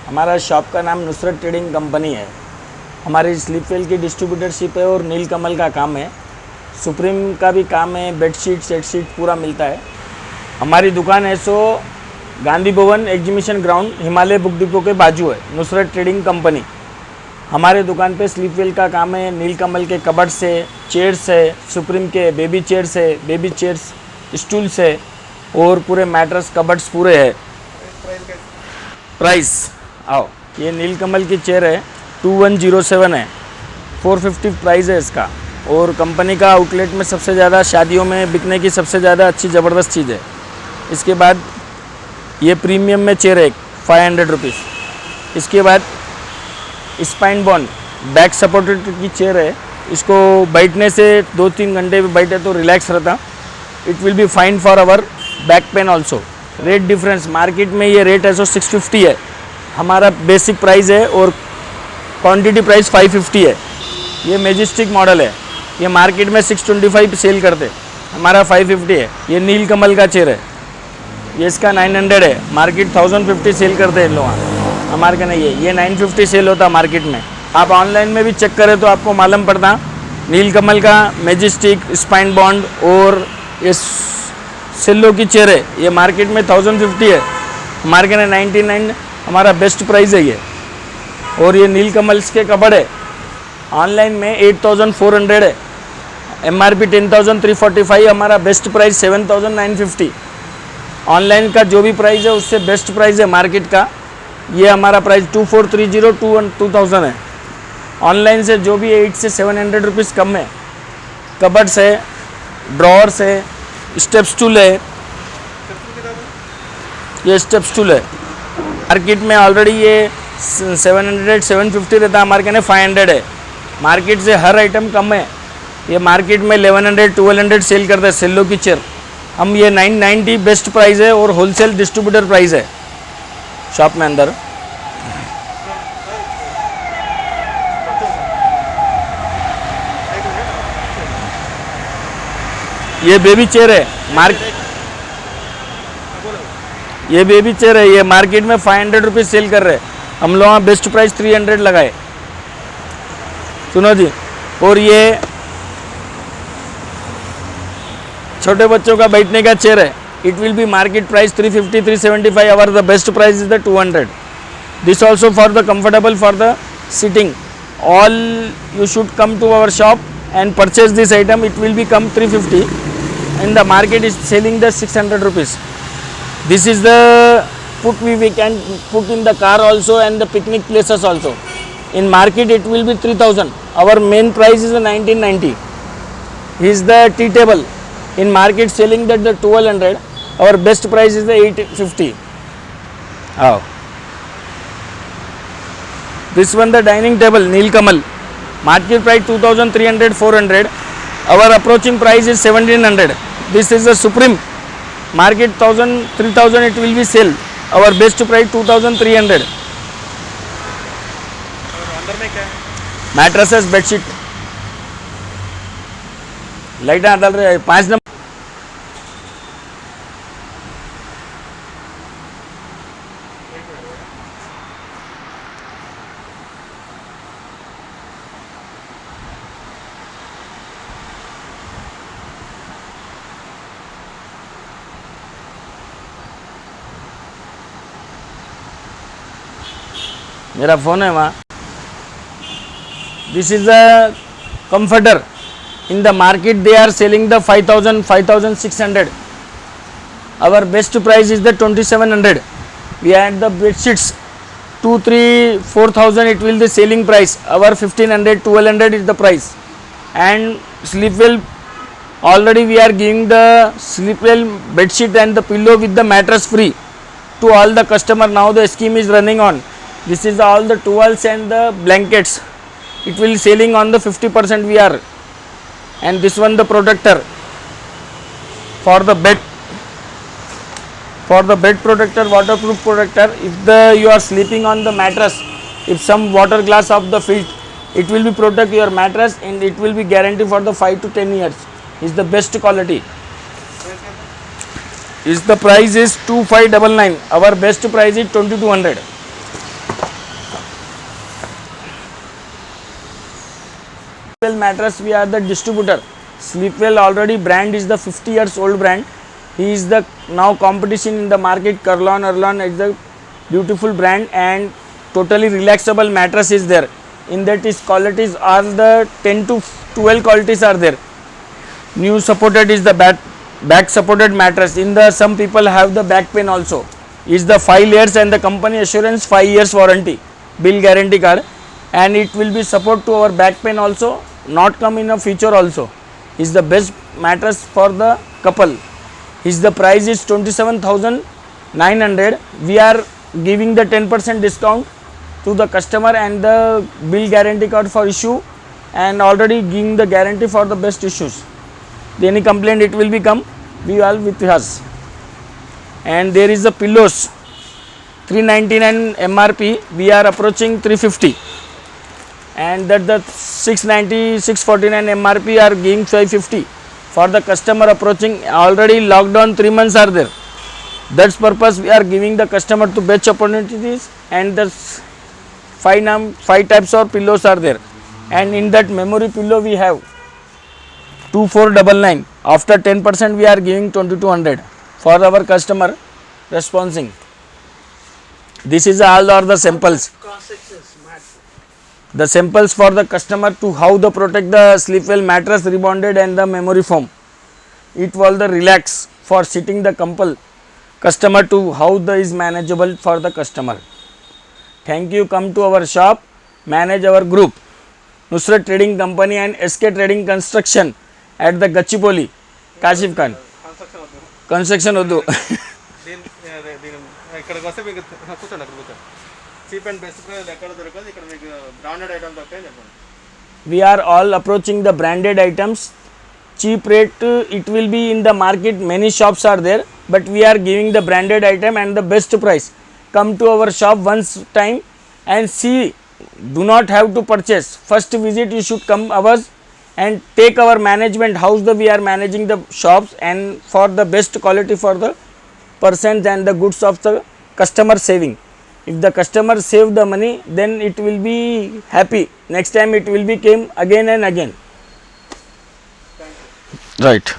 हमारा शॉप का नाम नुसरत ट्रेडिंग कंपनी है। हमारी स्लीपवेल की डिस्ट्रीब्यूटरशिप है और नीलकमल का काम है। सुप्रीम का भी काम है, बेडशीट सेटशीट पूरा मिलता है। हमारी दुकान है सो Gandhi Bhavan exhibition ground Himalaya book depot के बाजू है, नुसरत ट्रेडिंग कंपनी। हमारे दुकान पे स्लीपवेल का काम है, नीलकमल के कबर्ड्स है, चेयर्स है, सुप्रीम के बेबी चेयर्स स्टूल्स है और पूरे मैट्रेस कबर्ड्स पूरे है। प्राइस आओ, ये नीलकमल की चेयर है, 2107 है, 450 प्राइस है इसका। और कंपनी का आउटलेट में सबसे ज़्यादा शादियों में बिकने की सबसे ज़्यादा अच्छी ज़बरदस्त चीज़ है। इसके बाद ये प्रीमियम में चेयर है 500 रुपीज़। इसके बाद स्पाइन बॉन्ड बैक सपोर्टेड की चेयर है। इसको बैठने से 2-3 घंटे भी बैठे तो रिलैक्स रहता। It will be fine for our back pain also. Rate difference market में ये रेट है सो 650 है, हमारा बेसिक प्राइस है और क्वांटिटी प्राइस 550 है। ये मैजेस्टिक मॉडल है, ये मार्केट में 625 सेल करते, हमारा 550 है। ये नीलकमल का चेयर है, ये इसका 900 है, मार्केट 1050 सेल करते हैं लोग, हमारे का नहीं है। ये 950 सेल होता मार्केट में। आप ऑनलाइन में भी चेक करें तो आपको मालूम पड़ता। नीलकमल का मैजेस्टिक स्पाइन बॉन्ड और ये सेल्लो की चेयर है, ये मार्केट में 1050 है, मार्केट में 99 हमारा बेस्ट प्राइस है ये। और ये नीलकमल्स के कपड़ है, ऑनलाइन में 8400 है, MRP 10345, हमारा बेस्ट प्राइस 7950। ऑनलाइन का जो भी प्राइस है उससे बेस्ट प्राइस है मार्केट का। ये हमारा प्राइस 2430 2000 है। ऑनलाइन से जो भी 8 से 700 रुपीज़ कम है। कबर्ड्स है, ड्रॉवर्स है, स्टेप स्टूल है, ये स्टेप स्टूल है। मार्केट में ऑलरेडी ये 700-750 रहता है, हमारे कहने 500 है। मार्केट से हर आइटम कम है। ये मार्केट में 1100-1200 सेल करता है सेल्लो की चेयर। हम ये 990 बेस्ट प्राइस है और होलसेल डिस्ट्रीब्यूटर प्राइस है शॉप में अंदर। ये बेबी चेयर है, ये बेबी चेयर है, ये मार्केट में 500 रुपीज़ सेल कर रहे हैं, हम लोग वहाँ बेस्ट प्राइस 300 लगाए। सुनो जी, और ये छोटे बच्चों का बैठने का चेयर है, it will be market price 350-375, our the best price is the 200। This also for the comfortable for the sitting. All you should come to our shop and purchase this item. It will become 350 and the market is selling the 600 rupees. This is the we can put in the car also and the picnic places also. In market it will be 3000. Our main price is 1990. Is the tea table. In market selling that the 1200. Our best price is the 850. Oh. This one the dining table Nilkamal. Market price 2300-400. Our approaching price is 1700. This is the Supreme. Market 1000-3000 it will be sell. Our best price 2300. अंदर में क्या है? Mattresses, bedsheet. Light डाल रहे हैं 5 number. मेरा phone है वहाँ। This is the comforter. In the market they are selling the 5600. Our best price is the 2700. We had the bed sheets 2-3-4000 it will the selling price. Our 1500-1200 is the price. And sleepwell already we are giving the sleepwell bed sheet and the pillow with the mattress free to all the customer. Now the scheme is running on. This is all the towels and the blankets. It will selling on the 50% we are. And this one the protector for the bed. For the bed protector, waterproof protector. If you are sleeping on the mattress, if some water glass of the feet, it will be protect your mattress and it will be guaranteed for the 5 to 10 years. Is the best quality. Is the price is 2599. Our best price is 2200. Sleepwell mattress, we are the distributor. Sleepwell already brand is the 50 years old brand. He is the now competition in the market. Kurlon is the beautiful brand and totally relaxable mattress is there. In that is qualities are the 10 to 12 qualities are there. New supported is the back supported mattress. In the some people have the back pain also. Is the 5 years and the company assurance 5 years warranty, bill guarantee card, and it will be support to our back pain also. Not come in a future also. Is the best mattress for the couple. Is the price is 27,900. We are giving the 10% discount to the customer and the bill guarantee card for issue, and already giving the guarantee for the best issues. Any complaint it will become, we all with us. And there is the pillows, 399 MRP, we are approaching 350, and that the 690 649 MRP are giving 550 for the customer approaching. Already lockdown 3 months are there. That's purpose we are giving the customer to best opportunities, and the 5 types of pillows are there. And in that memory pillow we have 2499. After 10% we are giving 2200 for our customer responding. This is all are the samples. The samples for the customer to how the protect the Sleepwell mattress, rebonded and the memory foam. It will the relax for sitting the customer to how the is manageable for the customer. Thank you. Come to our shop, manage our group, Nusrath Trading Company and SK Trading Construction at the Gachipoli, Kashif Khan. Construction వద్దు. We are all approaching the branded items. Cheap rate, it will be in the market, many shops are there, but we are giving the branded item and the best price. Come to our shop once time and see. Do not have to purchase. First visit you should come ours and take our management house. We are managing the shops and for the best quality for the persons and the goods of the customer saving. If the customer save the money, then it will be happy. Next time it will be came again and again. Right.